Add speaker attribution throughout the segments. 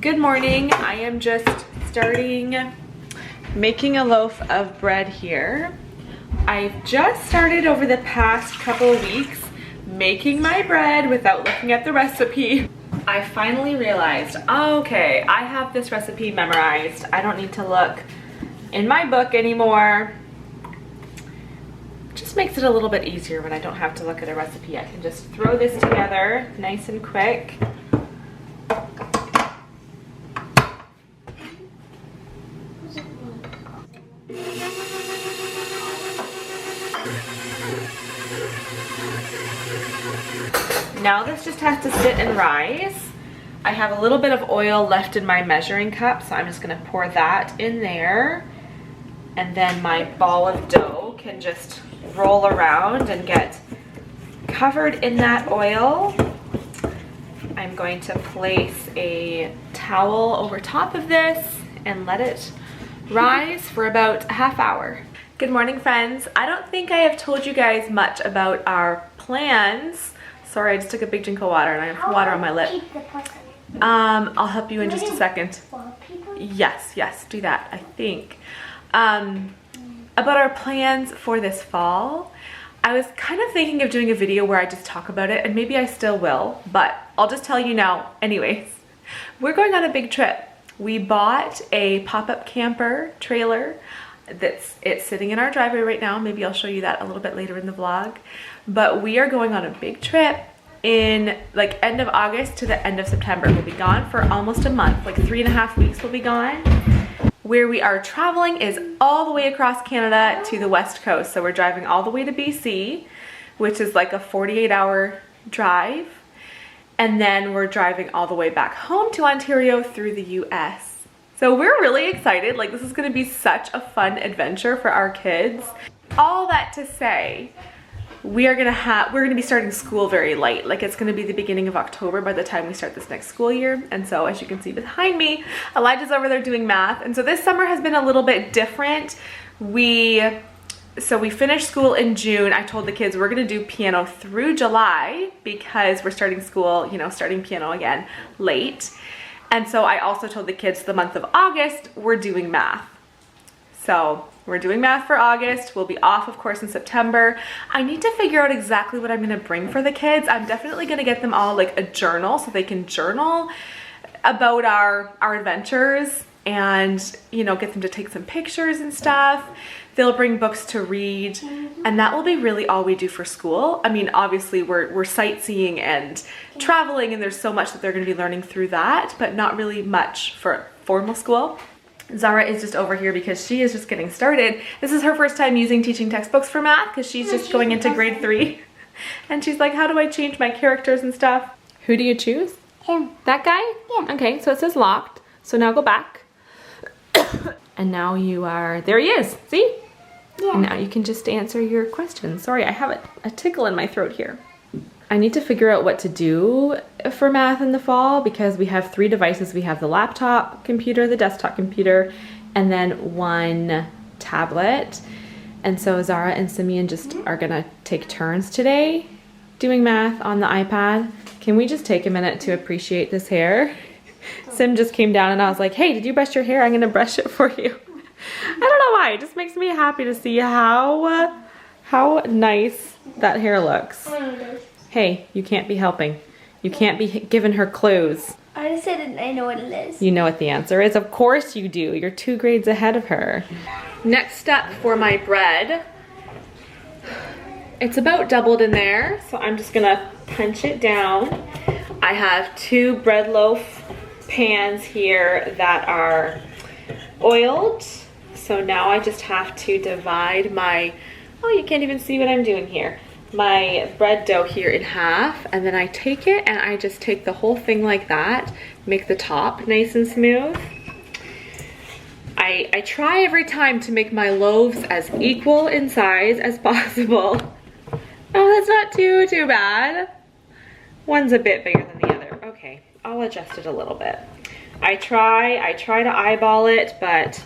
Speaker 1: Good morning. I am just starting making a loaf of bread here. I've just started over the past couple of weeks making my bread without looking at the recipe. I finally realized, okay, I have this recipe memorized. I don't need to look in my book anymore. Just makes it a little bit easier when I don't have to look at a recipe. I can just throw this together nice and quick. Now this just has to sit and rise. I have a little bit of oil left in my measuring cup, so I'm just gonna pour that in there. And then my ball of dough can just roll around and get covered in that oil. I'm going to place a towel over top of this and let it rise for about a half hour. Good morning, friends. I don't think I have told you guys much about our plans. Sorry, I just took a big drink of water and I have water on my lip. I'll help you in just a second. Yes, do that, I think. About our plans for this fall, I was kind of thinking of doing a video where I just talk about it, and maybe I still will, but I'll just tell you now anyways. We're going on a big trip. We bought a pop-up camper trailer it's sitting in our driveway right now. Maybe I'll show you that a little bit later in the vlog. But we are going on a big trip in like end of August to the end of September. We'll be gone for almost a month, like 3.5 weeks we'll be gone. Where we are traveling is all the way across Canada to the west coast. So we're driving all the way to BC, which is like a 48-hour drive. And then we're driving all the way back home to Ontario through the US. So we're really excited. Like, this is gonna be such a fun adventure for our kids. All that to say, we're gonna be starting school very late. Like, it's gonna be the beginning of October by the time we start this next school year. And so as you can see behind me, Elijah's over there doing math. And so this summer has been a little bit different. So we finished school in June. I told the kids we're gonna do piano through July because we're starting school, starting piano again late. And so I also told the kids the month of August, we're doing math. So we're doing math for August. We'll be off, of course, in September. I need to figure out exactly what I'm gonna bring for the kids. I'm definitely gonna get them all like a journal so they can journal about our adventures and, get them to take some pictures and stuff. They'll bring books to read, and that will be really all we do for school. I mean, obviously we're sightseeing and traveling, and there's so much that they're gonna be learning through that, but not really much for formal school. Zara is just over here because she is just getting started. This is her first time using teaching textbooks for math because she's just going into grade 3. And she's like, how do I change my characters and stuff? Who do you choose?
Speaker 2: Him.
Speaker 1: That guy?
Speaker 2: Yeah.
Speaker 1: Okay, so it says locked. So now go back. And now you are, there he is, see?
Speaker 2: Yeah.
Speaker 1: And now you can just answer your questions. Sorry, I have a tickle in my throat here. I need to figure out what to do for math in the fall because we have 3 devices. We have the laptop computer, the desktop computer, and then 1 tablet. And so Zara and Simeon just are gonna take turns today doing math on the iPad. Can we just take a minute to appreciate this hair? Sim just came down and I was like, hey, did you brush your hair? I'm gonna brush it for you. I don't know why, it just makes me happy to see how nice that hair looks. Hey, you can't be helping. You can't be giving her clues.
Speaker 2: I just said I know what it is.
Speaker 1: You know what the answer is? Of course you do. You're 2 grades ahead of her. Next step for my bread. It's about doubled in there, so I'm just gonna punch it down. I have 2 bread loaf pans here that are oiled. So now I just have to divide my, oh, you can't even see what I'm doing here. My bread dough here in half, and then I take it and I just take the whole thing like that, make the top nice and smooth. I try every time to make my loaves as equal in size as possible. Oh, that's not too bad. One's a bit bigger than the other. Okay, I'll adjust it a little bit. I try to eyeball it, but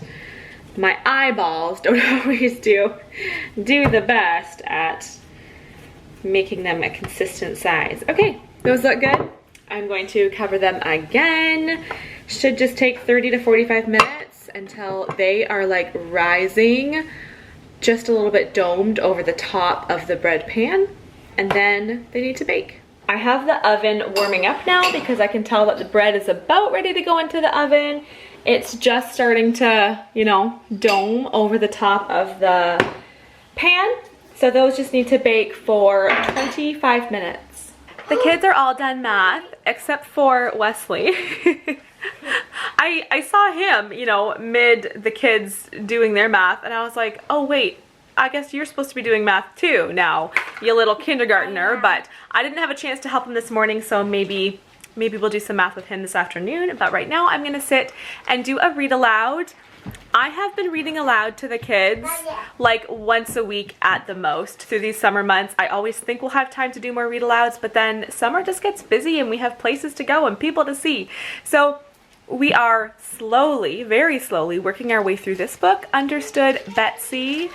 Speaker 1: my eyeballs don't always do the best at making them a consistent size. Okay, those look good. I'm going to cover them again, should just take 30 to 45 minutes until they are like rising, just a little bit domed over the top of the bread pan, and then they need to bake. I have the oven warming up now because I can tell that the bread is about ready to go into the oven. It's just starting to, you know, dome over the top of the pan. So those just need to bake for 25 minutes. The kids are all done math except for Wesley. I saw him, you know, mid the kids doing their math, and I was like, oh wait, I guess you're supposed to be doing math too now, you little kindergartner. But I didn't have a chance to help him this morning, so maybe we'll do some math with him this afternoon. But right now I'm gonna sit and do a read aloud. I have been reading aloud to the kids like once a week at the most through these summer months. I always think we'll have time to do more read alouds, but then summer just gets busy and we have places to go and people to see. So we are slowly, very slowly working our way through this book, Understood, Betsy.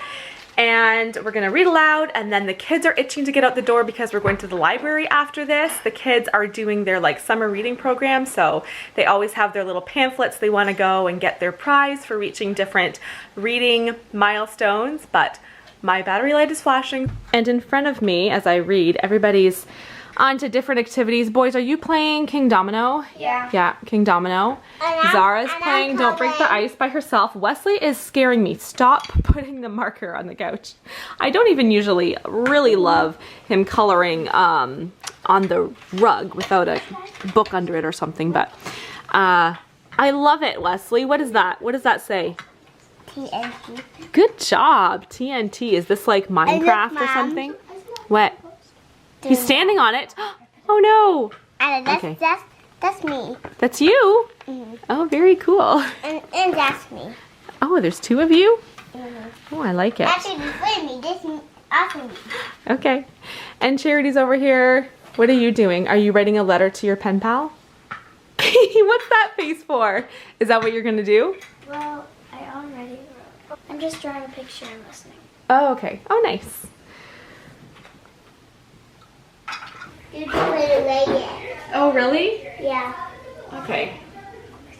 Speaker 1: And we're gonna read aloud, and then the kids are itching to get out the door because we're going to the library after this. The kids are doing their like summer reading program, so they always have their little pamphlets. They wanna go and get their prize for reaching different reading milestones, but my battery light is flashing. And in front of me, as I read, everybody's on to different activities. Boys, are you playing King Domino?
Speaker 2: Yeah.
Speaker 1: Yeah, King Domino. Zara's playing Don't Break the Ice by herself. Wesley is scaring me. Stop putting the marker on the couch. I don't even usually really love him coloring on the rug without a book under it or something, but I love it, Wesley. What is that? What does that say?
Speaker 2: TNT.
Speaker 1: Good job. TNT. Is this like Minecraft or something? What? He's standing on it. Oh no.
Speaker 2: And that's me.
Speaker 1: That's you?
Speaker 2: Mm-hmm.
Speaker 1: Oh, very cool.
Speaker 2: And that's me.
Speaker 1: Oh, there's two of you?
Speaker 2: Mm-hmm.
Speaker 1: Oh, I like it.
Speaker 2: Actually, before me, this is after me.
Speaker 1: Okay. And Charity's over here. What are you doing? Are you writing a letter to your pen pal? What's that face for? Is that what you're going to do?
Speaker 2: Well, I already wrote. I'm just drawing a picture and listening.
Speaker 1: Oh, okay. Oh, nice.
Speaker 2: You didn't put it away yet.
Speaker 1: Oh, really?
Speaker 2: Yeah.
Speaker 1: Okay.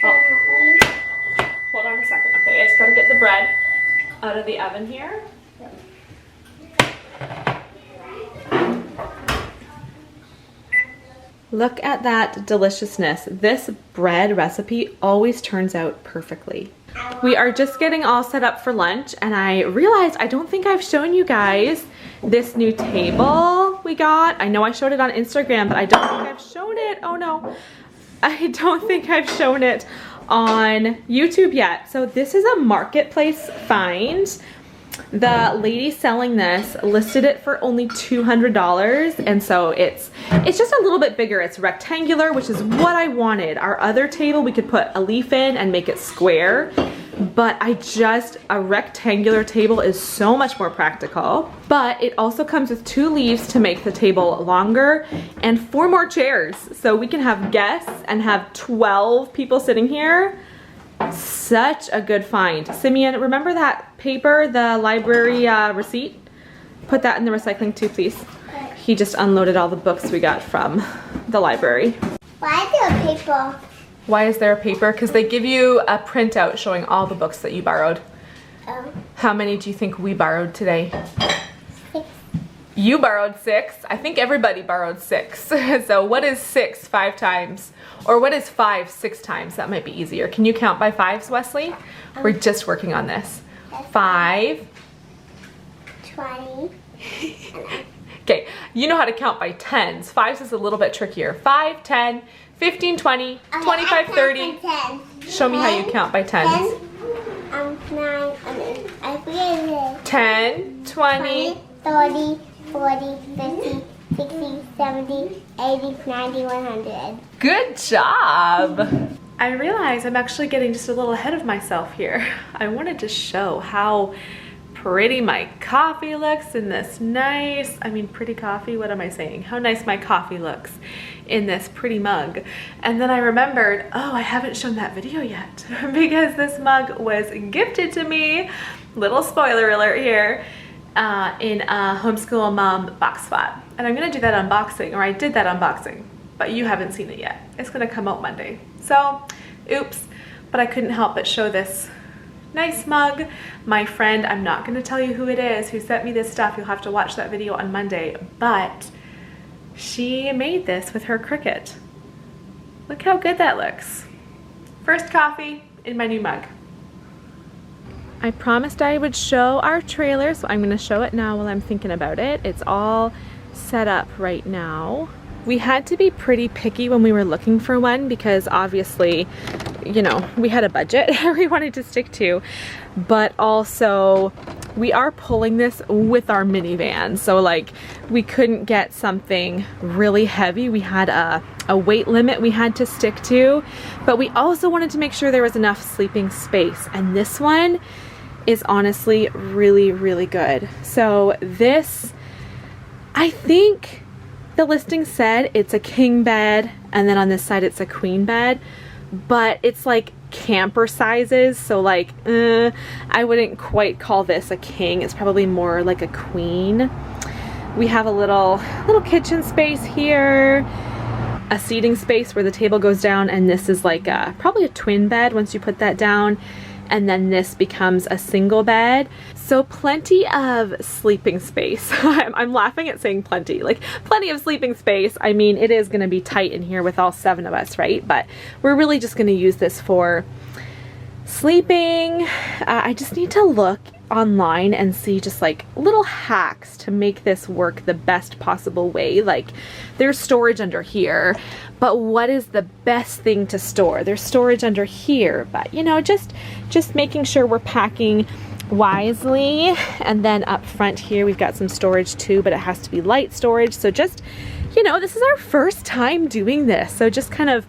Speaker 1: Oh. Hold on a second. Okay, I just gotta get the bread out of the oven here. Look at that deliciousness. This bread recipe always turns out perfectly. We are just getting all set up for lunch, and I realized I don't think I've shown you guys this new table we got. I know I showed it on Instagram, but I don't think I've shown it. Oh no. I don't think I've shown it on YouTube yet. So this is a marketplace find. The lady selling this listed it for only $200, and so it's just a little bit bigger. It's rectangular, which is what I wanted. Our other table we could put a leaf in and make it square, but a rectangular table is so much more practical. But it also comes with 2 leaves to make the table longer and 4 more chairs, so we can have guests and have 12 people sitting here. Such a good find. Simeon, remember that paper, the library receipt? Put that in the recycling too, please. He just unloaded all the books we got from the library.
Speaker 2: Why is there a paper?
Speaker 1: Why is there a paper? Because they give you a printout showing all the books that you borrowed.
Speaker 2: Oh.
Speaker 1: How many do you think we borrowed today?
Speaker 2: 6.
Speaker 1: You borrowed 6. I think everybody borrowed 6. So what is 6 5 times? Or what is 5 6 times? That might be easier. Can you count by 5s, Wesley? We're just working on this. 5.
Speaker 2: 20.
Speaker 1: Okay, you know how to count by 10s. 5s is a little bit trickier. 5, 10, 15, 20, 25, 30. Show me how you count by 10s.
Speaker 2: 9, I forget it.
Speaker 1: 10, 20,
Speaker 2: 30, 40, 50, 60, 70, 80, 90, 100.
Speaker 1: Good job! I realize I'm actually getting just a little ahead of myself here. I wanted to show how pretty my coffee looks in this nice, pretty coffee, what am I saying? How nice my coffee looks in this pretty mug. And then I remembered, oh, I haven't shown that video yet because this mug was gifted to me, little spoiler alert here, in a Homeschool Mom box spot. And I'm gonna do that unboxing, or I did that unboxing, but you haven't seen it yet. It's gonna come out Monday. So Oops, but I couldn't help but show this nice mug. My friend, I'm not gonna tell you who it is, who sent me this stuff. You'll have to watch that video on Monday, but she made this with her Cricut. Look how good that looks. First coffee in my new mug. I promised I would show our trailer, so I'm gonna show it now while I'm thinking about it. It's all set up right now. We had to be pretty picky when we were looking for one because obviously, you know, we had a budget we wanted to stick to, but also we are pulling this with our minivan. So like we couldn't get something really heavy. We had a weight limit we had to stick to, but we also wanted to make sure there was enough sleeping space. And this one is honestly really, really good. So this, I think the listing said it's a king bed, and then on this side it's a queen bed, but it's like camper sizes, so like I wouldn't quite call this a king. It's probably more like a queen. We have a little kitchen space here, a seating space where the table goes down, and this is like probably a twin bed once you put that down, and then this becomes a single bed. So plenty of sleeping space. I'm laughing at saying plenty, like plenty of sleeping space. I mean, it is gonna be tight in here with all 7 of us, right? But we're really just gonna use this for sleeping. I just need to look online and see just like little hacks to make this work the best possible way. Like there's storage under here, but what is the best thing to store? There's storage under here, but you know, just making sure we're packing wisely. And then up front here we've got some storage too, but it has to be light storage. So just, you know, this is our first time doing this, so just kind of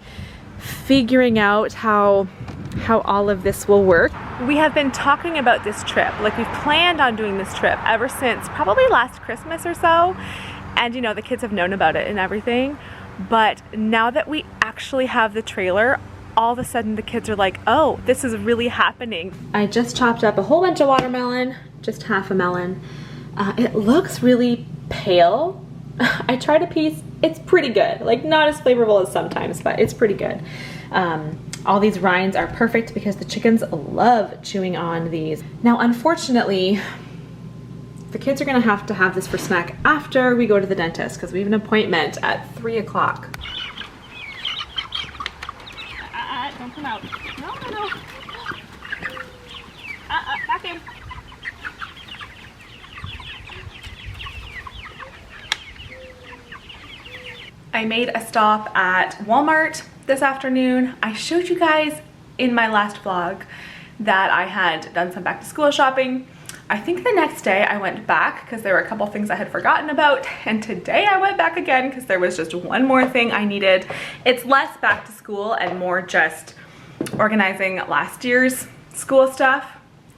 Speaker 1: figuring out how all of this will work. We have been talking about this trip, like we've planned on doing this trip ever since probably last Christmas or so, and you know, the kids have known about it and everything, but now that we actually have the trailer, all of a sudden the kids are like, oh, this is really happening. I just chopped up a whole bunch of watermelon, just half a melon. It looks really pale. I tried a piece, it's pretty good. Like not as flavorful as sometimes, but it's pretty good. All these rinds are perfect because the chickens love chewing on these. Now, unfortunately, the kids are gonna have to have this for snack after we go to the dentist because we have an appointment at 3 o'clock. Don't come out. No. Back in. I made a stop at Walmart this afternoon. I showed you guys in my last vlog that I had done some back to school shopping. I think the next day I went back because there were a couple things I had forgotten about, and today I went back again because there was just one more thing I needed. It's less back to school and more just organizing last year's school stuff.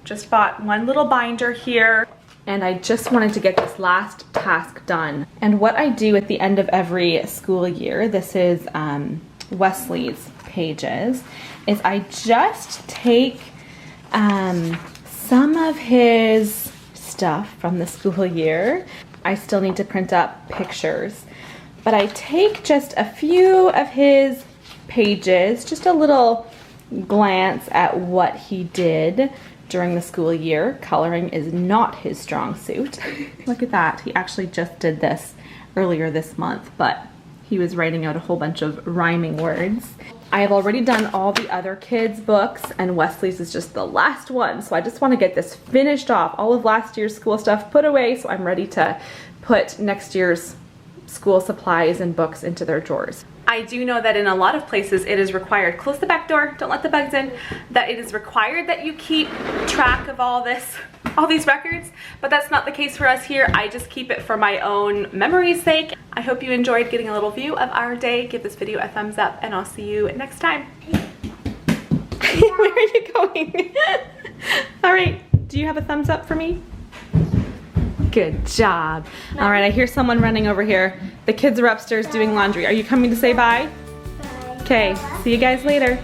Speaker 1: Just bought one little binder here, and I just wanted to get this last task done. And what I do at the end of every school year, this is Wesley's pages, is I just take some of his stuff from the school year. I still need to print up pictures, but I take just a few of his pages, just a little glance at what he did during the school year. Coloring is not his strong suit. Look at that, he actually just did this earlier this month, but he was writing out a whole bunch of rhyming words. I have already done all the other kids' books, and Wesley's is just the last one, so I just want to get this finished off. All of last year's school stuff put away, so I'm ready to put next year's school supplies and books into their drawers. I do know that in a lot of places it is required, close the back door, don't let the bugs in, that it is required that you keep track of all these records, but that's not the case for us here. I just keep it for my own memory's sake. I hope you enjoyed getting a little view of our day. Give this video a thumbs up, and I'll see you next time. Where are you going? All right, do you have a thumbs up for me? Good job. All right, I hear someone running over here. The kids are upstairs doing laundry. Are you coming to say bye?
Speaker 2: Bye.
Speaker 1: Okay, see you guys later.